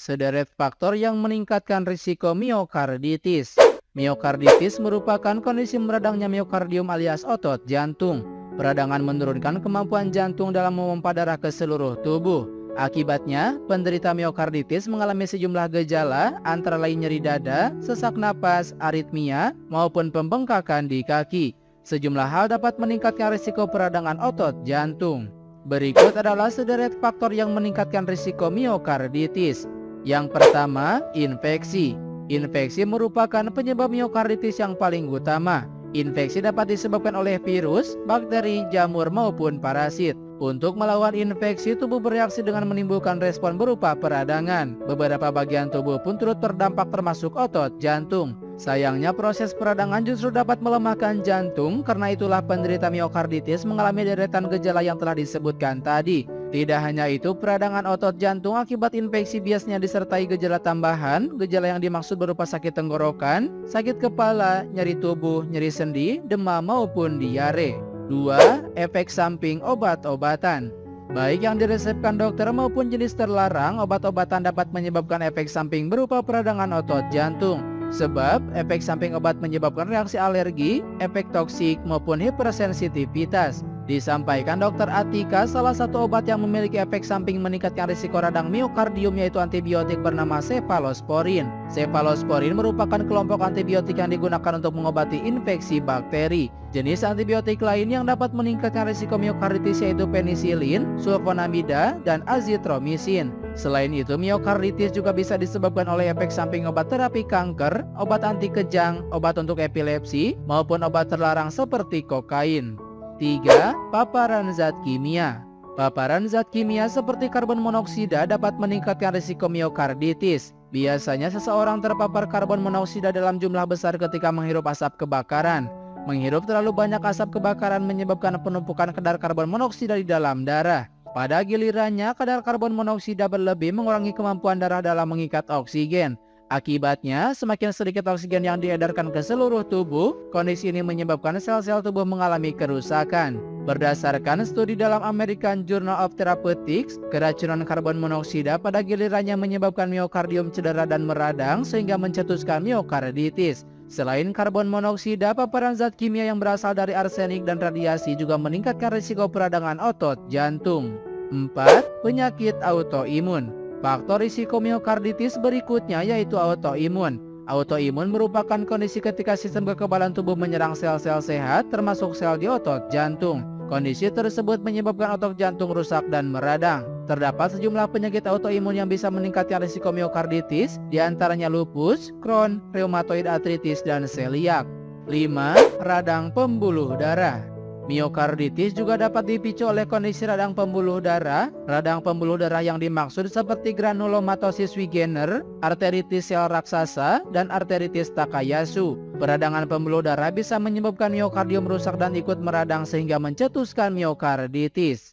Sederet faktor yang meningkatkan risiko miokarditis. Miokarditis merupakan kondisi meradangnya miokardium alias otot jantung. Peradangan menurunkan kemampuan jantung dalam memompa darah ke seluruh tubuh. Akibatnya, penderita miokarditis mengalami sejumlah gejala antara lain nyeri dada, sesak napas, aritmia, maupun pembengkakan di kaki. Sejumlah hal dapat meningkatkan risiko peradangan otot jantung. Berikut adalah sederet faktor yang meningkatkan risiko miokarditis. Yang pertama, infeksi. Infeksi merupakan penyebab miokarditis yang paling utama. Infeksi dapat disebabkan oleh virus, bakteri, jamur, maupun parasit. Untuk melawan infeksi, tubuh bereaksi dengan menimbulkan respon berupa peradangan. Beberapa bagian tubuh pun turut terdampak termasuk otot jantung. Sayangnya proses peradangan justru dapat melemahkan jantung, karena itulah penderita miokarditis mengalami deretan gejala yang telah disebutkan tadi. Tidak hanya itu, peradangan otot jantung akibat infeksi biasanya disertai gejala tambahan. Gejala yang dimaksud berupa sakit tenggorokan, sakit kepala, nyeri tubuh, nyeri sendi, demam maupun diare. 2. Efek samping obat-obatan. Baik yang diresepkan dokter maupun jenis terlarang, obat-obatan dapat menyebabkan efek samping berupa peradangan otot jantung. Sebab, efek samping obat menyebabkan reaksi alergi, efek toksik, maupun hipersensitivitas. Disampaikan Dr. Atika, salah satu obat yang memiliki efek samping meningkatkan risiko radang miokardium yaitu antibiotik bernama cefalosporin. Cefalosporin merupakan kelompok antibiotik yang digunakan untuk mengobati infeksi bakteri. Jenis antibiotik lain yang dapat meningkatkan risiko miokarditis yaitu penisilin, sulfonamida, dan azitromisin. Selain itu, miokarditis juga bisa disebabkan oleh efek samping obat terapi kanker, obat anti kejang, obat untuk epilepsi, maupun obat terlarang seperti kokain. 3. Paparan zat kimia. Paparan zat kimia seperti karbon monoksida dapat meningkatkan risiko miokarditis. Biasanya seseorang terpapar karbon monoksida dalam jumlah besar ketika menghirup asap kebakaran. Menghirup terlalu banyak asap kebakaran menyebabkan penumpukan kadar karbon monoksida di dalam darah. Pada gilirannya, kadar karbon monoksida berlebih mengurangi kemampuan darah dalam mengikat oksigen. Akibatnya, semakin sedikit oksigen yang diedarkan ke seluruh tubuh, kondisi ini menyebabkan sel-sel tubuh mengalami kerusakan. Berdasarkan studi dalam American Journal of Therapeutics, keracunan karbon monoksida pada gilirannya menyebabkan miokardium cedera dan meradang sehingga mencetuskan miokarditis. Selain karbon monoksida, paparan zat kimia yang berasal dari arsenik dan radiasi juga meningkatkan risiko peradangan otot jantung. 4. Penyakit autoimun. Faktor risiko miokarditis berikutnya yaitu autoimun. Autoimun merupakan kondisi ketika sistem kekebalan tubuh menyerang sel-sel sehat termasuk sel di otot jantung. Kondisi tersebut menyebabkan otot jantung rusak dan meradang. Terdapat sejumlah penyakit autoimun yang bisa meningkatkan risiko miokarditis, diantaranya lupus, Crohn, rheumatoid arthritis, dan celiac. 5. Radang pembuluh darah. Miokarditis juga dapat dipicu oleh kondisi radang pembuluh darah. Radang pembuluh darah yang dimaksud seperti granulomatosis Wegener, arteritis sel raksasa, dan arteritis Takayasu. Peradangan pembuluh darah bisa menyebabkan miokardium rusak dan ikut meradang sehingga mencetuskan miokarditis.